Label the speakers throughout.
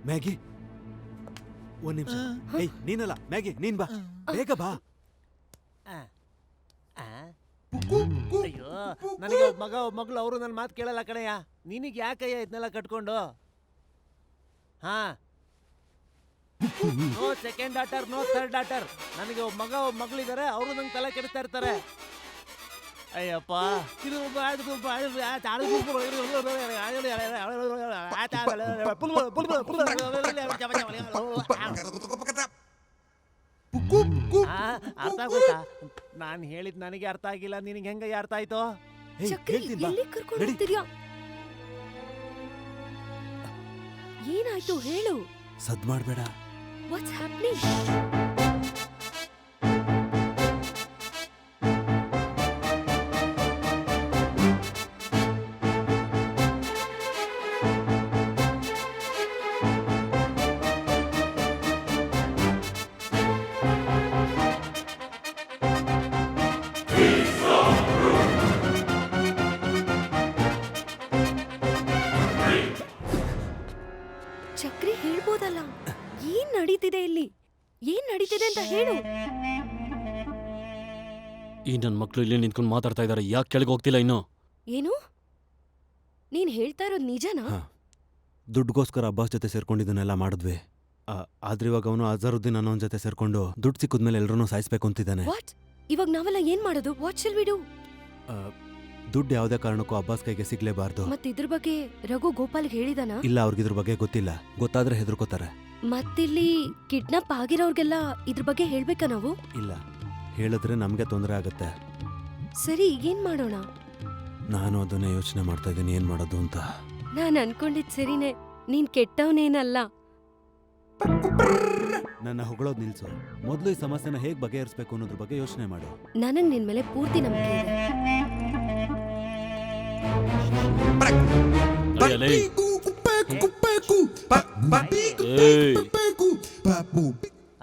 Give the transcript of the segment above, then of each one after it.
Speaker 1: Maggi ಒಂದ್ ನಿಮಿಷ. ಏಯ್ ನೀನಲ್ಲ ಮ್ಯಾಗಿ, ನೀನ್ ಬಾ, ಬೇಗ ಬಾ.
Speaker 2: ಅಯ್ಯೋ, ನನಗೆ ಒಬ್ಬ ಮಗಳು ಅವರು ನನ್ನ ಮಾತು ಕೇಳಲ್ಲ ಕಣಯ್ಯ. ನಿನಗೆ ಯಾಕಯ್ಯ ಇದನ್ನೆಲ್ಲ ಕಟ್ಕೊಂಡು? ಹಾ, no second daughter, no third daughter. ನನಗೆ ಒಬ್ಬ ಮಗಳಿದ್ದಾರೆ, ಅವರು ನಂಗೆ ತಲೆ ಕೆಡಿಸ್ತಾ ಇರ್ತಾರೆ. ಅಯ್ಯಪ್ಪ, ಇದು ಅರ್ಥ ಆಗೋಯ್ತಾ? ನಾನು ಹೇಳಿದ್ ನನಗೆ ಅರ್ಥ ಆಗಿಲ್ಲ, ನಿನಗೆ ಹೆಂಗ ಅರ್ಥ ಆಯ್ತು?
Speaker 3: ಏನಾಯ್ತು ಹೇಳು.
Speaker 1: ಸದ್ ಮಾಡ್ಬೇಡ.
Speaker 3: What's happening? ಚಕ್ರಿ ಹೇಳ್ಬೋದಲ್ಲ, ಏನ್ ನಡೀತಿದೆ ಇಲ್ಲಿ? ಏನ್ ನಡೀತಿದೆ ಅಂತ ಹೇಳು.
Speaker 4: ಈ ನನ್ ಮಕ್ಳು ಇಲ್ಲಿ ನಿಂತ್ಕೊಂಡು ಮಾತಾಡ್ತಾ ಇದಾರೆ, ಯಾಕೆ ಕೆಳಗೆ ಹೋಗ್ತಿಲ್ಲ ಇನ್ನು?
Speaker 3: ಏನು ನೀನ್ ಹೇಳ್ತಾ ಇರೋದು ನಿಜನಾ?
Speaker 1: ದುಡ್ಗೋಸ್ಕರ ಅಬ್ಬಾಸ್ ಜೊತೆ ಸೇರ್ಕೊಂಡಿದ್ದನ್ನೆಲ್ಲ ಮಾಡಿದ್ವಿ. ಆದ್ರೆ ಇವಾಗ ಅವನು ಅಜರುದ್ದೀನ್ ಅನ್ನೋನ್ ಜೊತೆ ಸೇರ್ಕೊಂಡು ದುಡ್ಡು ಸಿಕ್ಕಿದ್ಮೇಲೆ ಎಲ್ರನ್ನೂ ಸಾಯಿಸ್ಬೇಕು ಅಂತಿದ್ದಾನೆ.
Speaker 3: ವಾಟ್? ಇವಾಗ ನಾವೆಲ್ಲ ಏನ್ ಮಾಡೋದು? What shall we do?
Speaker 1: ದುಡ್ಡು ಯಾವುದೇ ಕಾರಣಕ್ಕೂ ಅಬ್ಬಾಸ್ ಕೈಗೆ ಸಿಗ್ಲೇಬಾರ್ದು.
Speaker 3: ಮತ್ತೆ ಇದ್ರ ಬಗ್ಗೆ ರಘು ಗೋಪಾಲ್ಗೆ ಹೇಳಿದಾನ?
Speaker 1: ಇಲ್ಲ, ಅವ್ರಿಗಿದ್ರ ಬಗ್ಗೆ ಗೊತ್ತಿಲ್ಲ. ಗೊತ್ತಾದ್ರೆ ಹೆದರ್ಕೋತಾರೆ.
Speaker 3: ಮತ್ತಿಲ್ಲಿ ಕಿಡ್ನಾಪ್ ಆಗಿರೋರ್ಗೆಲ್ಲ ಇದ್ರ ಬಗ್ಗೆ ಹೇಳ್ಬೇಕಾ ನಾವು?
Speaker 1: ಇಲ್ಲ, ಹೇಳಿದ್ರೆ ನಮ್ಗೆ ತೊಂದರೆ ಆಗತ್ತೆ.
Speaker 3: ಸರಿ, ಏನ್ ಮಾಡೋಣ?
Speaker 1: ನಾನು ಅದನ್ನೇ ಯೋಚನೆ ಮಾಡ್ತಾ ಇದ್ದೀನಿ, ಏನ್ ಮಾಡೋದು ಅಂತ.
Speaker 3: ನಾನ್ ಅನ್ಕೊಂಡಿದ್ ಸರಿನೇ, ನೀನ್ ಕೆಟ್ಟವನೇನಲ್ಲ.
Speaker 1: ನನ್ನ ಹೊಗಳೋದ್ ನಿಲ್ಸು. ಮೊದ್ಲು ಈ ಸಮಸ್ಯೆನ ಹೇಗ್ ಬಗೆಹರಿಸಬೇಕು ಅನ್ನೋದ್ರ ಬಗ್ಗೆ ಯೋಚನೆ ಮಾಡು.
Speaker 3: ನನಗ್ ನಿನ್ ಮೇಲೆ ಪೂರ್ತಿ ನಂಬಿಕೆ ಇದೆ.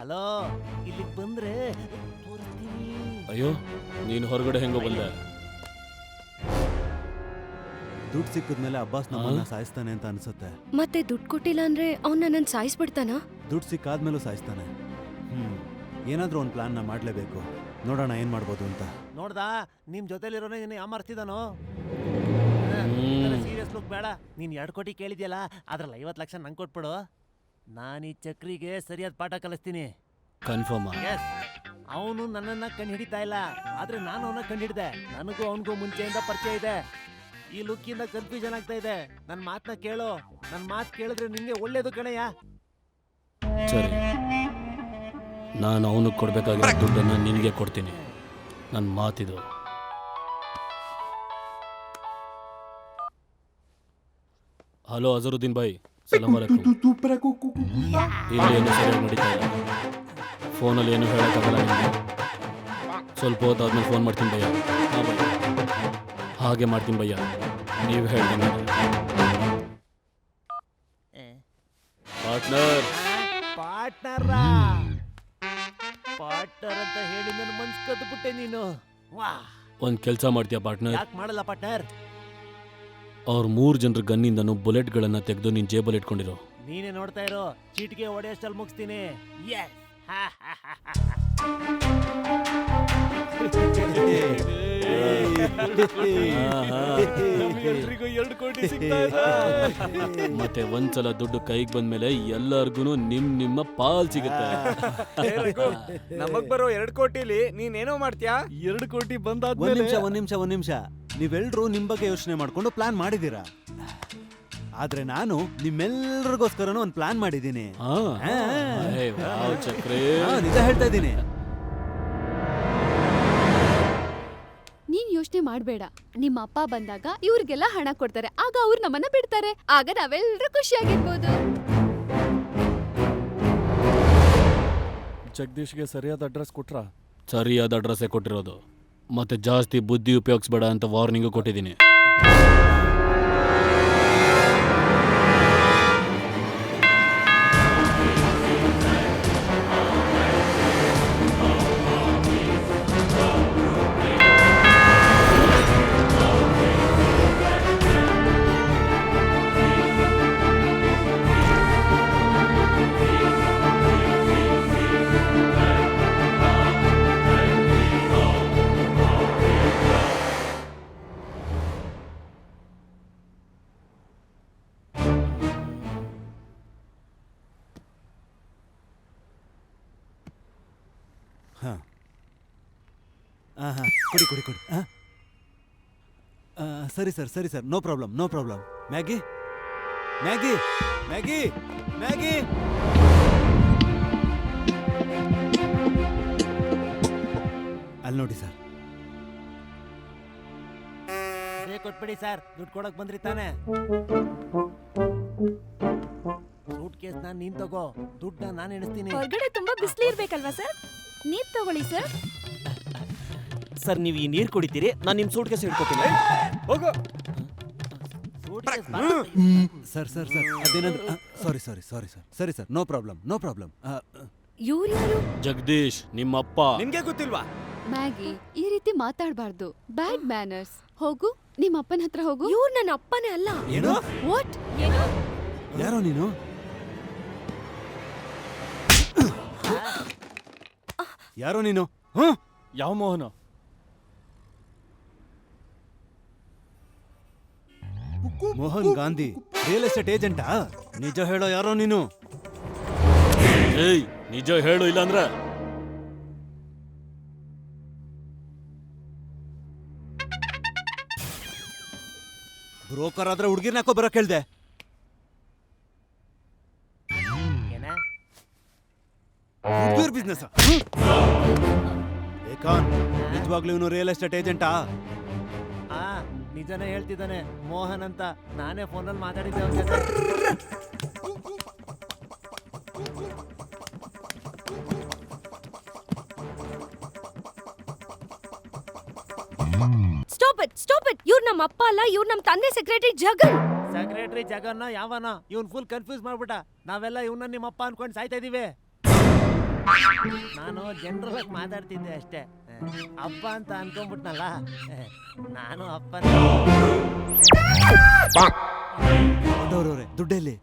Speaker 2: ಹಲೋ, ಇಲ್ಲಿ ಬಂದ್ರೆ
Speaker 4: ಅಯ್ಯೋ, ನೀನು ಹೊರಗಡೆ ಹೆಂಗೋ ಬಂದೆ?
Speaker 1: ದುಡ್ಡು ಸಿಕ್ಕಿದ್ಮೇಲೆ ಅಬ್ಬಾಸ್ ನಮ್ಮನ್ನ ಸಾಯಿಸ್ತಾನೆ ಅಂತ ಅನ್ಸುತ್ತೆ.
Speaker 3: ಮತ್ತೆ ದುಡ್ಡು ಕೊಟ್ಟಿಲ್ಲ ಅಂದ್ರೆ ಅವ್ನ ನನ್ನನ್ ಸಾಯಿಸ್ಬಿಡ್ತಾನ?
Speaker 1: ದುಡ್ಡು ಸಿಕ್ಕಾದ್ಮೇಲೂ ಸಾಯಿಸ್ತಾನೆ. ಏನಾದ್ರೂ ಒಂದು ಪ್ಲಾನ್ ಮಾಡ್ಲೇಬೇಕು. ನೋಡೋಣ ಏನ್ ಮಾಡ್ಬೋದು ಅಂತ.
Speaker 2: ನೋಡ್ದಾ, ನಿಮ್ ಜೊತೆಲಿರೋನೇ ನೀನು ಯಾಮಾರ್ತಿದಾನೋ? ಸೀರಿಯಸ್ ಲುಕ್ ಬೇಡ. ನೀನ್ 2 ಕೋಟಿ ಕೇಳಿದ್ಯಲ್ಲ, ಅದ್ರಲ್ಲಿ 50 ಲಕ್ಷ ನಂಗೆ ಕೊಟ್ಬಿಡು. ನಾನು ಈ ಚಕ್ರಿಗೆ ಸರಿಯಾದ ಪಾಠ ಕಲಿಸ್ತೀನಿ.
Speaker 4: ಕನ್ಫರ್ಮ್?
Speaker 2: ಎಸ್. ಅವನು ನನ್ನನ್ನ ಕಂಡು ಹಿಡಿತಾ ಇಲ್ಲ, ಆದ್ರೆ ನಾನು ಅವನ ಕಂಡು ಹಿಡಿದೆ. ನನಗೂ ಅವನಿಗೂ ಮುಂಚೆಯಿಂದ ಪರಿಚಯ ಇದೆ. ಈ ಲುಕ್ಕಿಂದ ಕನ್ಫ್ಯೂಷನ್ ಆಗ್ತಾ ಇದೆ. ನನ್ನ ಮಾತನ್ನ ಕೇಳು. ನನ್ನ ಮಾತು ಕೇಳಿದ್ರೆ ನಿಂಗೆ ಒಳ್ಳೇದು ಕಣಯ್ಯ.
Speaker 4: ಸರಿ, ನಾನು ಅವನಿಗೆ ಕೊಡ್ಬೇಕಾಗಿರೋ ದುಡ್ಡನ್ನ ನಿನಗೆ ಕೊಡ್ತೀನಿ. ನನ್ನ ಮಾತಿದು. ಹಲೋ ಅಜರುದ್ದೀನ್ ಭಾಯ್, ಸಲಾಮ್ ಅಲೈಕುಂ. ಇಲ್ಲಿ ಏನು ಸರಿಯಾಗಿ ನಡೀತಾ ಇಲ್ಲ. ಫೋನಲ್ಲಿ ಏನು ಹೇಳೋಕ್ಕಾಗಲ್ಲ ನಿಮಗೆ. ಸ್ವಲ್ಪ ಹೊತ್ತಾದ್ಮೇಲೆ ಫೋನ್ ಮಾಡ್ತೀನಿ ಭಯ್ಯ. ಹಾಂ ಭಯ್ಯ, ಹಾಗೆ ಮಾಡ್ತೀನಿ ಭಯ್ಯ, ನೀವು ಹೇಳ್ತೀನಿ. ಪಾರ್ಟ್ನರ್
Speaker 2: ಪಾರ್ಟ್ನರ್ ಅಂತ ಹೇಳಿ ನನ್ನ ಮನ್ಸು ಕದ್ದುಬಿಟ್ಟೆ ನೀನು.
Speaker 4: ಒಂದು ಕೆಲಸ ಮಾಡ್ತೀಯಾ ಪಾರ್ಟ್ನರ್?
Speaker 2: ಯಾಕೆ ಮಾಡಲ್ಲ ಪಾರ್ಟ್ನರ್?
Speaker 4: ಅವ್ರ 3 ಜನರ ಗನ್ನಿಂದನೂ ಬುಲೆಟ್ಗಳನ್ನ ತೆಗೆದು ನೀನು ಜೇಬಲ್ಲಿ ಇಟ್ಕೊಂಡಿರೋ.
Speaker 2: ನೀನೇ ನೋಡ್ತಾ ಇರೋ, ಚೀಟಿಗೆ ಹೊಡೆಯಷ್ಟಲ್ಲಿ ಮುಗಿಸ್ತೀನಿ.
Speaker 4: ಮತ್ತೆ ಒಂದ್ಸಲ ದುಡ್ಡು ಕೈಗೆ ಬಂದ್ಮೇಲೆ ಎಲ್ಲರಿಗೂ ನಿಮ್ಮ ಪಾಲ್ ಸಿಗುತ್ತೆ.
Speaker 5: ನಮಗ್ ಬರೋ 2 ಕೋಟಿಲಿ ನೀನೇನೋ ಮಾಡ್ತೀಯಾ?
Speaker 4: 2 ಕೋಟಿ ಬಂದಾದ್ಮೇಲೆ
Speaker 1: ಒಂದ್ ನಿಮಿಷ. ನೀವೆಲ್ರೂ ನಿಮ್ ಬಗ್ಗೆ ಯೋಚನೆ ಮಾಡ್ಕೊಂಡು ಪ್ಲಾನ್ ಮಾಡಿದೀರಾ, ಆದ್ರೆ ನಾನು ನಿಮ್ಮೆಲ್ಲರಿಗೋಸ್ಕರನೂ ಒಂದು ಪ್ಲಾನ್ ಮಾಡಿದ್ದೀನಿ. ನಿಜ ಹೇಳ್ತಾ ಇದ್ದೀನಿ.
Speaker 6: ನೀನ್ ಯೋಚನೆ ಮಾಡ್ಬೇಡ. ನಿಮ್ಮ ಅಪ್ಪ ಬಂದಾಗ ಇವ್ರಿಗೆಲ್ಲ ಹಣ ಕೊಡ್ತಾರೆ, ಆಗ ಅವ್ರು ನಮ್ಮನ್ನ ಬಿಡ್ತಾರೆ. ಆಗ ನಾವೆಲ್ಲರೂ ಖುಷಿಯಾಗಿರ್ಬೋದು.
Speaker 4: ಜಗದೀಶ್ಗೆ ಸರಿಯಾದ ಅಡ್ರೆಸ್ ಕೊಟ್ರಾ? ಸರಿಯಾದ ಅಡ್ರೆಸ್ಸೇ ಕೊಟ್ಟಿರೋದು. ಮತ್ತೆ ಜಾಸ್ತಿ ಬುದ್ಧಿ ಉಪಯೋಗಿಸ್ಬೇಡ ಅಂತ ವಾರ್ನಿಂಗು ಕೊಟ್ಟಿದ್ದೀನಿ.
Speaker 1: ಹಾಂ ಕೊಡಿ ಕೊಡಿ ಕೊಡಿ ಹಾಂ ಸರಿ sir no problem Maggi Maggi Maggi Maggi ಅಲ್ಲಿ ನೋಡಿ ಸರ್.
Speaker 2: ಕೊಟ್ಬಿಡಿ ಸರ್, ದುಡ್ಡು ಕೊಡಕ್ ಬಂದ್ರಿ ತಾನೆ. ಸೂಟ್ ಕೇಸ್ ನೀನ್ ತಗೋ, ದುಡ್ಡನ್ನ ನಾನು ಎಣಿಸ್ತೀನಿ.
Speaker 3: ಹೊರಗಡೆ ತುಂಬಾ ಬಿಸಿಲು ಇರ್ಬೇಕಲ್ವಾ ಸರ್? ನೀರ್ ತಗೊಳ್ಳಿ ಸರ್.
Speaker 5: ಸರ್ ನೀವು ಈ ನೀರು ಕುಡಿತೀರಿ, ನಾನು ನಿಮ್ಮ ಸೂಟ್ ಕೇಸ್ ಹಿಡ್ಕೊತೀನಿ. ಹೋಗು.
Speaker 1: ಸರ್ ಅದೇನಂದ್ರೆ ಸಾರಿ ಸರಿ ಸರ್ ನೋ ಪ್ರಾಬ್ಲಮ್
Speaker 3: ಇವ್ರು ಯಾರು?
Speaker 4: ಜಗದೀಶ್ ನಿಮ್ಮಪ್ಪ.
Speaker 5: ನಿಮ್ಗೆ ಗೊತ್ತಿಲ್ವಾ?
Speaker 6: ಮ್ಯಾಗಿ, ಈ ರೀತಿ ಮಾತಾಡಬಾರ್ದು. Bad manners. ಹೋಗು, ನಿಮ್ಮ ಅಪ್ಪನ ಹತ್ರ ಹೋಗು.
Speaker 3: ಇವ್ರು ನನ್ನ ಅಪ್ಪನೇ ಅಲ್ಲ.
Speaker 1: ಏನು?
Speaker 6: ವಾಟ್?
Speaker 3: ಏನು?
Speaker 1: ಯಾರೋ ನೀನು? ಯಾರೋ ನೀನು?
Speaker 4: ಯಾವ ಮೋಹನ?
Speaker 1: ಮೋಹನ್ ಗಾಂಧಿ ರಿಯಲ್ ಎಸ್ಟೇಟ್ ಏಜೆಂಟಾ? ನಿಜ ಹೇಳೋ ಯಾರೋ ನೀನು?
Speaker 4: ಏಯ್, ನಿಜ ಹೇಳು, ಇಲ್ಲಾಂದ್ರ
Speaker 1: ಬ್ರೋಕರ್ ಆದ್ರೆ ಹುಡುಗಿರ್ನ ಹಾಕೋ ಬರಕ್ ಹೇಳ್ದೆ. ಹುಡುಗಿರ್ ಬಿಸ್ನೆಸ್ ನಿಜವಾಗ್ಲೂ ಇವನು ರಿಯಲ್ ಎಸ್ಟೇಟ್ ಏಜೆಂಟಾ?
Speaker 2: ನಿಜನೇ ಹೇಳ್ತಿದ್ದಾನೆ ಮೋಹನ್ ಅಂತ. ನಾನೇ ಫೋನಲ್ಲಿ ಮಾತಾಡಿದ್ದೆ ಅವ್ನ ಜೊತೆ.
Speaker 3: Stop it. ಇವ್ರು ನಮ್ಮ ಅಪ್ಪ ಅಲ್ಲ, ಇವ್ರು ನಮ್ಮ ತಂದೆ ಸೆಕ್ರೆಟರಿ ಜಗನ್.
Speaker 2: ಸೆಕ್ರೆಟರಿ ಜಗನ್ನ ಯಾವನ? ಇವನ್ ಫುಲ್ ಕನ್ಫ್ಯೂಸ್ ಮಾಡ್ಬಿಟ್ಟ. ನಾವೆಲ್ಲ ಇವನ್ನ ನಿಮ್ಮಪ್ಪ ಅನ್ಕೊಂಡು ಸಾಯ್ತಾ ಇದೀವಿ. ನಾನು ಜನರಲ್ ಆಗಿ ಮಾತಾಡ್ತಿದ್ದೆ ಅಷ್ಟೇ. ಅಪ್ಪ ಅಂತ ಅನ್ಕೊಂಡ್ಬಿಟ್ನಲ್ಲ, ನಾನು ಅಪ್ಪ.
Speaker 1: ದುಡ್ಡಲ್ಲಿ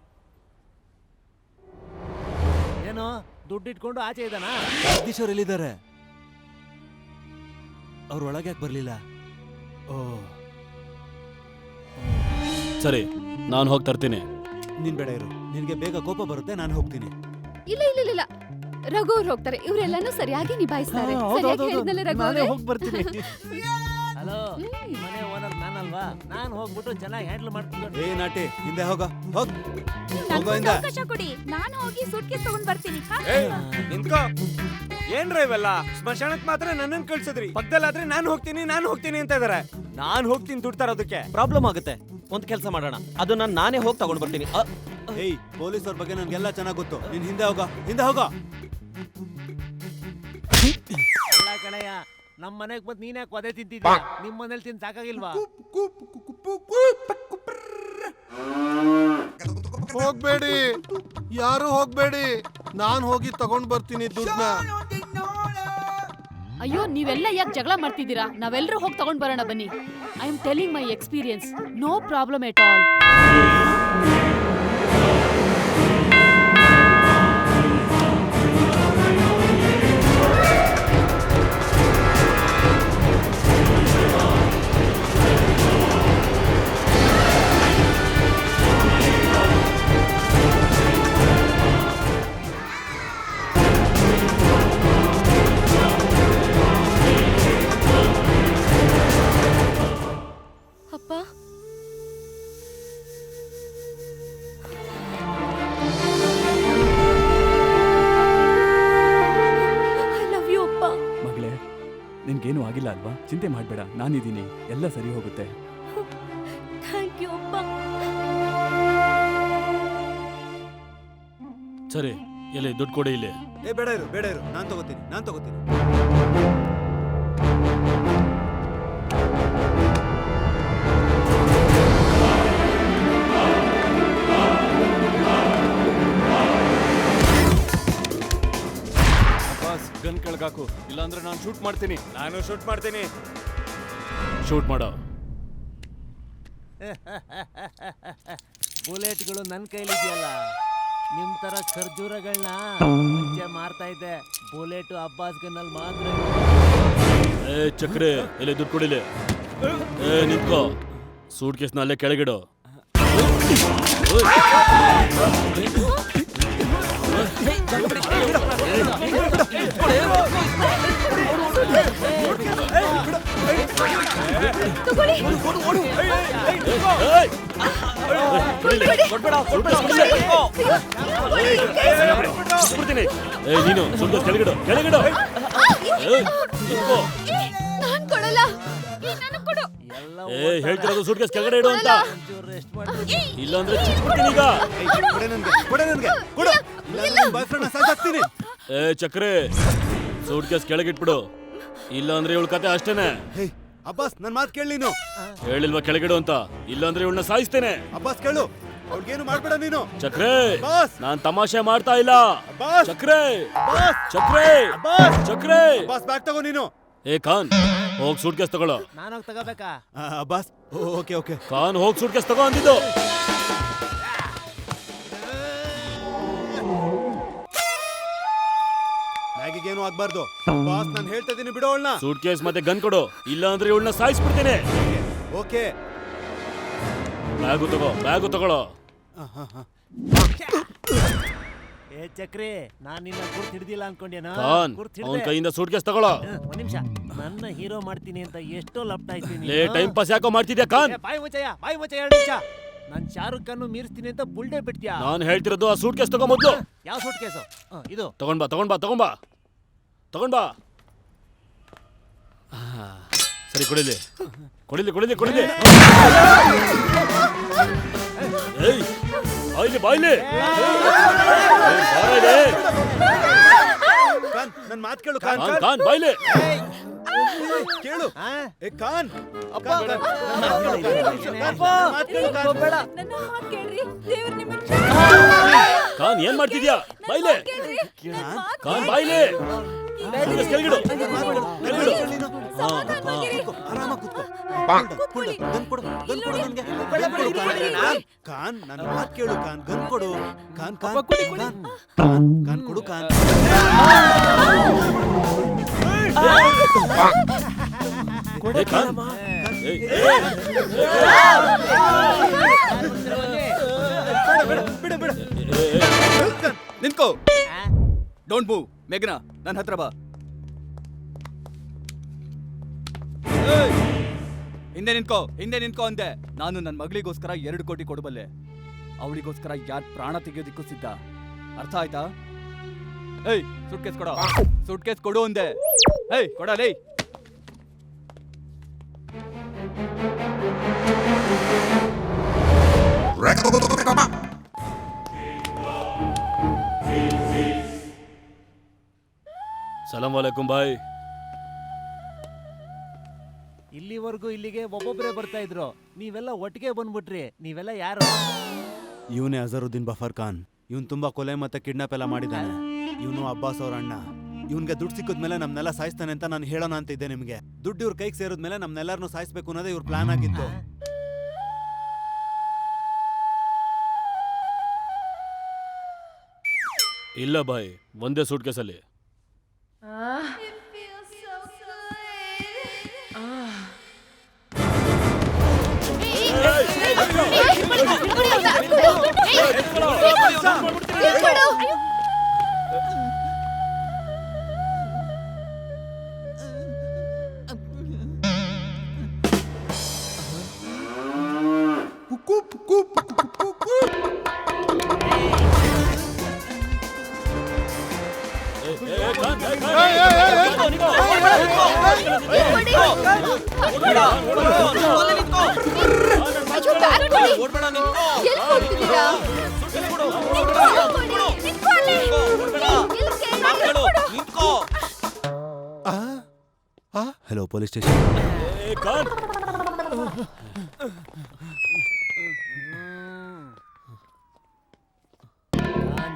Speaker 2: ಏನು ದುಡ್ಡು ಇಟ್ಕೊಂಡು ಆಚೆ ಇದ್ದಾನಾ?
Speaker 1: ಜಗದೀಶ್ ಅವ್ರು ಎಲ್ಲಿದ್ದಾರೆ? ಅವ್ರ ಒಳಗೆ ಯಾಕೆ ಬರ್ಲಿಲ್ಲ? ಓ
Speaker 4: ಸರಿ, ನಾನು ಹೋಗಿ ತರ್ತೀನಿ.
Speaker 1: ನೀನ್ ಬೇಡ ಇರು, ನಿನ್ಗೆ ಬೇಗ ಕೋಪ ಬರುತ್ತೆ, ನಾನು ಹೋಗ್ತೀನಿ.
Speaker 6: ಇಲ್ಲ, ರಘು ಅವ್ರು ಹೋಗ್ತಾರೆ. ಇವರೆಲ್ಲಾನು ಸರಿಯಾಗಿ ನಿಭಾಯಿಸ್ತಾರೆ. ಸರಿಯಾಗಿ ಹೇಳಿದ್ನಲ್ಲ ರಘು ಅವ್ರೆ?
Speaker 2: ಹೋಗಿ ಬರ್ತೀನಿ. ಹಲೋ, ಮನೆ ಓನರ್ ನಾನಲ್ವಾ? ನಾನು ಹೋಗ್ಬಿಟ್ಟು ಚೆನ್ನಾಗಿ ಹ್ಯಾಂಡಲ್ ಮಾಡ್ಕೊಂಡು.
Speaker 1: ಏ ನಾಟಿ, ಹಿಂದೆ ಹೋಗೋ.
Speaker 3: ನನ್ಗೊಂದು ಅವಕಾಶ ಕೊಡಿ, ನಾನು ಹೋಗಿ ಸೂಟ್ಕೇಸ್ ತಗೊಂಡ್ ಬರ್ತೀನಿ.
Speaker 5: ನಿಂತ್ಕೋ. ಏನ್ರ ಇವೆಲ್ಲ? ಸ್ಮಶಾನಕ್ ಮಾತ್ರ ನನ್ನನ್ನು ಕಳ್ಸಿದ್ರಿ, ಪಕ್ಕದಲ್ಲಾದ್ರೆ ನಾನು ಹೋಗ್ತೀನಿ ಅಂತ ಇದಾರೆ. ನಾನು ಹೋಗ್ತೀನಿ ದುಡ್ಡು ತರೋದಕ್ಕೆ. ಪ್ರಾಬ್ಲಮ್ ಆಗುತ್ತೆ. ಒಂದ್ ಕೆಲಸ ಮಾಡೋಣ, ಅದು ನಾನೇ ಹೋಗಿ ತಗೊಂಡ್ ಬರ್ತೀನಿ.
Speaker 1: ಏಯ್, ಪೊಲೀಸ್ ಅವ್ರ ಬಗ್ಗೆ ನನ್ಗೆಲ್ಲ ಚೆನ್ನಾಗ್ ಗೊತ್ತು. ನೀನ್ ಹಿಂದೆ ಹೋಗೋ.
Speaker 2: ಅಲ್ಲ ಕಣಯ್ಯ, ನಮ್ಮ ಮನೆಗ್ ಬಂದು ನೀನ್ ಯಾಕೆ ಒದೆ ತಿಂತಿದ್ಯಾ? ನಿಮ್ ಮನೇಲಿ ತಿಂದು ಸಾಕಾಗಿಲ್ವಾ?
Speaker 7: ಹೋಗ್ಬೇಡಿ, ಯಾರು ಹೋಗ್ಬೇಡಿ, ನಾನ್ ಹೋಗಿ ತಗೊಂಡ್ ಬರ್ತೀನಿ ದುಡ್ಡನ್ನ.
Speaker 8: ಅಯ್ಯೋ, ನೀವೆಲ್ಲ ಯಾಕೆ ಜಗಳ ಮಾಡ್ತಿದ್ದೀರಾ? ನಾವೆಲ್ಲರೂ ಹೋಗಿ ತಗೊಂಡ್ ಬರೋಣ ಬನ್ನಿ. I am telling my experience. No problem at all.
Speaker 9: ನಿನ್ಗೇನು ಆಗಿಲ್ಲ ಅಲ್ವಾ? ಚಿಂತೆ ಮಾಡಬೇಡ, ನಾನಿದ್ದೀನಿ, ಎಲ್ಲ ಸರಿ ಹೋಗುತ್ತೆ.
Speaker 3: ಥ್ಯಾಂಕ್ ಯು ಅಪ್ಪ.
Speaker 4: ಸರಿ, ಎಲ್ಲಿ ದುಡ್ಡು ಕೊಡಿ ಇಲ್ಲಿ.
Speaker 1: ಏ ಬೇಡ ಇರು, ನಾನು ತಗೋತೀನಿ.
Speaker 4: ಗನ್ ಕೆಳಗಾಕು, ಇಲ್ಲಾಂದ್ರೆ ನಾನು ಶೂಟ್ ಮಾಡ್ತೀನಿ.
Speaker 5: ನಾನು ಶೂಟ್ ಮಾಡ್ತೀನಿ.
Speaker 4: ಶೂಟ್ ಮಾಡೋ.
Speaker 2: ಬುಲೆಟ್ಗಳು ನನ್ನ ಕೈಲಿದೆಯಲ್ಲ. ನಿಮ್ ತರ ಖರ್ಜೂರಗಳನ್ನ ಮುಂಚೆ ಮಾರ್ತಾ ಇದ್ದೆ. ಬುಲೆಟ್ ಅಬ್ಬಾಸ್ ಗನ್ನಲ್ಲಿ ಮಾತ್ರ.
Speaker 4: ಏ ಚಕ್ರೆ, ಎಲ್ಲಿ ದುಡ್ಡು ಕೊಡಿಲೆ. ಏ ನಿಂತ್ಕೋ, ಸೂಟ್ ಕೇಸ್ನ ಅಲ್ಲೇ ಕೆಳಗಿಡು. ನೀನು ಸ್ವಲ್ಪ ಕೆಳಗಿಡು ಕೆಳಗಿಡು.
Speaker 6: ನಾನ್ ಕೊಡಲ್ಲ. ನನಗ್ ಕೊಡು.
Speaker 4: ಹೇಳ್ತಿರೋದು ಸೂಟ್ ಕೇಸ್ ಕೆಳಗಡೆ ಇಡು ಅಂತ.
Speaker 2: ರೆಸ್ಟ್ ಮಾಡಿ.
Speaker 4: ಇಲ್ಲಾಂದ್ರೆ ಚಿಕ್ಬಿಡ್ತೀನಿ ಈಗ.
Speaker 1: Boy friend ಸಾಕಾಗ್ತೀನಿ.
Speaker 4: ಚಕ್ರೆ ಸೂಟ್ ಕೇಸ್ ಕೆಳಗಿಟ್ಬಿಡು, ಇಲ್ಲಾಂದ್ರೆ ಇವಳ ಕತೆ ಅಷ್ಟೇನೆ.
Speaker 1: ಅಬ್ಬಾಸ್ ನನ್ ಮಾತು ಕೇಳಿ ನೀನು.
Speaker 4: ಹೇಳಿಲ್ವಾ ಕೆಳಗಿಡು ಅಂತ? ಇಲ್ಲಾಂದ್ರೆ ಇವಳನ್ನ ಸಾಯಿಸ್ತೇನೆ.
Speaker 1: ಅಬ್ಬಾಸ್ ಕೇಳು, ಅವ್ಳಿಗೇನು ಮಾಡ್ಬೇಡ ನೀನು.
Speaker 4: ಚಕ್ರೆ
Speaker 1: ಬಾಸ್
Speaker 4: ನಾನ್ ತಮಾಷೆ ಮಾಡ್ತಾ ಇಲ್ಲ.
Speaker 1: ಬಾಸ್
Speaker 4: ಚಕ್ರೆ
Speaker 1: ಬಾಸ್
Speaker 4: ಚಕ್ರೆ
Speaker 1: ಬಾಸ್
Speaker 4: ಚಕ್ರೆ.
Speaker 1: ಬಾಸ್ ಬ್ಯಾಗ್ ತಗೋ ನೀನು.
Speaker 4: ಖಾನ್ ಹೋಗ್ ಸೂಟ್ ಕೇಸ್ ತಗೊಳ್ಳೋ.
Speaker 2: ನಾನೋಗಿ ತಗೋಬೇಕಾ?
Speaker 1: Abbas okay okay.
Speaker 4: ಖಾನ್ ಹೋಗ್ ಸೂಟ್ ಕೇಸ್ ತಗೋ ಅಂದಿದ್ದು.
Speaker 1: ಬ್ಯಾಗಿಗೇನು ಆಗ್ಬಾರ್ದು. ಬಾಸ್ ನಾನು ಹೇಳ್ತಾ ಇದೀನಿ, ಬಿಡೋ ಅವಳನ್ನ.
Speaker 4: ಸೂಟ್ ಕೇಸ್ ಮತ್ತೆ ಗನ್ ಕೊಡು, ಇಲ್ಲಾಂದ್ರೆ ಇವಳನ್ನ ಸಾಯಿಸ್ಬಿಡ್ತೇನೆ.
Speaker 1: ಓಕೆ
Speaker 4: ಬ್ಯಾಗು ತಗೊಳ್ಳೋ.
Speaker 2: ಏ ಚಕ್ರಿ, ನಾನ್ ನಿನ್ನ ಗುರ್ತು ಹಿಡ್ದಿಲ್ಲ ಅನ್ಕೊಂಡೇನ?
Speaker 4: ಖಾನ್ ಅವನ ಕೈಯಿಂದ ಸೂಟ್ ಕೇಸ್ ತಗೊಳ್ಳೋ.
Speaker 2: ಒಂದ್ ನಿಮಿಷ, ನನ್ನ ಹೀರೋ ಮಾಡ್ತೀನಿ ಅಂತ ಎಷ್ಟೋ ಲಪ್ಟ ಇದ್ದೀನಿ.
Speaker 4: ಟೈಮ್ ಪಾಸ್ ಯಾಕೋ ಮಾಡ್ತಿದ್ಯಾ ಖಾನ್?
Speaker 2: ಬಾಯಿ ಮುಚ್ಚಯ್ಯ 2 ನಿಮಿಷ. ನಾನ್ ಶಾರುಖ್ ಖಾನ್ ಮೀರಿಸ್ತೀನಿ ಅಂತ ಬುಲ್ಡೆ ಬಿಡ್ತೀಯಾ?
Speaker 4: ನಾನು ಹೇಳ್ತಿರೋದು ಆ ಸೂಟ್ ಕೇಸ್ ತಗೋ ಮೊದ್ಲು.
Speaker 2: ಯಾವ ಸೂಟ್ ಕೇಸು? ಇದು
Speaker 4: ತಗೊಂಡ್ ಬಾ. ಸರಿ ಕೊಡಿಲಿ. ಬಾಯ್ಲಿ
Speaker 1: ಖಾನ್ ನನ್ ಮಾತು ಕೇಳು.
Speaker 4: ಖಾನ್ ಬಾಯ್ಲಿ.
Speaker 1: ಕೇಳು. ಏ ಖಾನ್
Speaker 4: ಖಾನ್ ಏನ್ ಮಾಡ್ತಿದ್ಯಾ? ಬಾಯ್ಲೆ ಖಾನ್ ಬಾಯ್ಲೆ. ಕೆಳಗಿಡು.
Speaker 1: ಆರಾಮಾಗಿ ಕೂತ್ಕೋ. ಗನ್ ಕೊಡು ಖಾನ್. ನನ್ನ ಮಾತು ಕೇಳು ಖಾನ್. ಗನ್ ಕೊಡು ಖಾನ್. ಖಾನ್ ಕೊಡು ಖಾನ್.
Speaker 9: ನಿಂತ್ಕೋ. Don't move. ಮೇಘನಾ ನನ್ನ ಹತ್ರ ಬಾ. ಹಿಂದೆ ನಿಂತ್ಕೋ ಅಂದೆ. ನಾನು ನನ್ನ ಮಗಳಿಗೋಸ್ಕರ 2 ಕೋಟಿ ಕೊಡಬಲ್ಲೆ. ಅವಳಿಗೋಸ್ಕರ ಯಾರು ಪ್ರಾಣ ತೆಗೆಯೋದಿಕ್ಕೂ ಸಿದ್ಧ. ಅರ್ಥ ಆಯ್ತಾ? ಸೂಟ್ ಕೇಸ್ ಕೊಡು ಅಂದೆ. ಕೊಡಲೇ.
Speaker 4: ಸಲಾಂ ವಾಲೇಕುಂ ಬಾಯ್.
Speaker 2: ಇಲ್ಲಿವರೆಗೂ ಇಲ್ಲಿಗೆ ಒಬ್ಬೊಬ್ಬರೇ ಬರ್ತಾ ಇದ್ರು, ನೀವೆಲ್ಲ ಒಟ್ಟಿಗೆ ಬಂದ್ಬಿಟ್ರಿ. ನೀವೆಲ್ಲ ಯಾರು?
Speaker 1: ಇವನೇ ಅಜರುದ್ದೀನ್ ಬಫರ್ ಖಾನ್. ಇವನ್ ತುಂಬಾ ಕೊಲೆ ಮತ್ತೆ ಕಿಡ್ನಾಪ್ ಎಲ್ಲ ಮಾಡಿದ್ದಾನೆ. ಇವನು ಅಬ್ಬಾಸ್ ಅವ್ರ ಅಣ್ಣ. ಇವನ್ಗೆ ದುಡ್ಡು ಸಿಕ್ಕಿದ್ಮೇಲೆ ನಮ್ನೆಲ್ಲ ಸಾಯಿಸ್ತಾನೆ ಅಂತ ನಾನು ಹೇಳೋಣ ಅಂತ ಇದ್ದೆ ನಿಮ್ಗೆ. ದುಡ್ಡು ಇವ್ರ ಕೈಗೆ ಸೇರಿದ್ಮೇಲೆ ನಮ್ನೆಲ್ಲರನ್ನು ಸಾಯಿಸ್ಬೇಕು ಅನ್ನೋದೇ ಇವ್ರ ಪ್ಲಾನ್ ಆಗಿತ್ತು.
Speaker 4: ಇಲ್ಲ ಬಾಯ್, ಒಂದೇ ಸೂಟ್ ಕೇಸಲ್ಲಿ.
Speaker 1: Hello police station.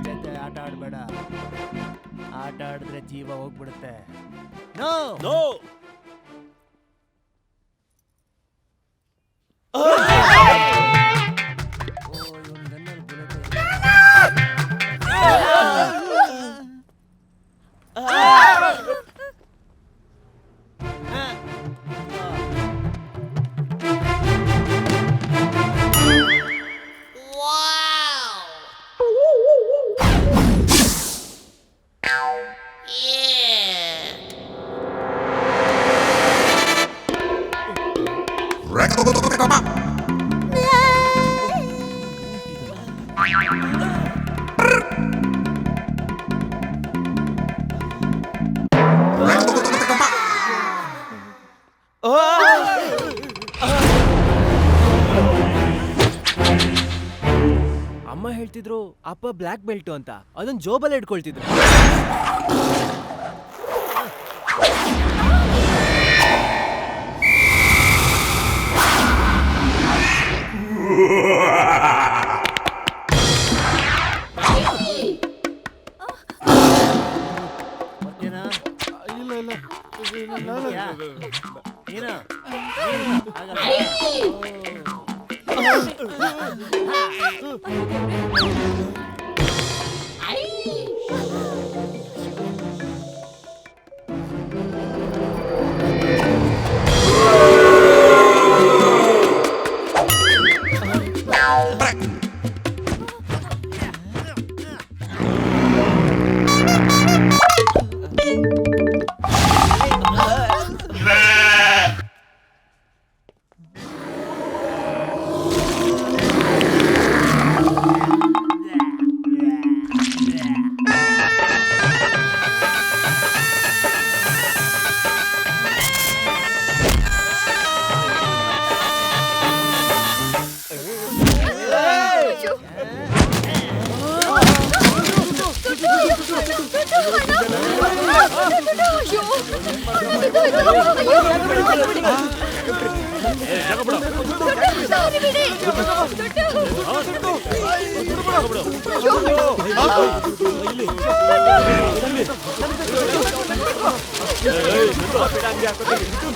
Speaker 2: ಜೊತೆ ಆಟ ಆಡ್ಬೇಡ. ಆಟ ಆಡಿದ್ರೆ ಜೀವ ಹೋಗ್ಬಿಡುತ್ತೆ. ನೋ.
Speaker 5: ಅಮ್ಮ ಹೇಳ್ತಿದ್ರು ಅಪ್ಪ ಬ್ಲ್ಯಾಕ್ ಬೆಲ್ಟ್ ಅಂತ, ಅದನ್ನ ಜೋಬಲ್ಲಿ ಇಟ್ಕೊಳ್ತಿದ್ರು.
Speaker 2: ಓಕೆನಾ?
Speaker 7: ಇಲ್ಲ ಇಲ್ಲ
Speaker 2: ಯಾ? ಏನು? ಆಗಲ್ಲ.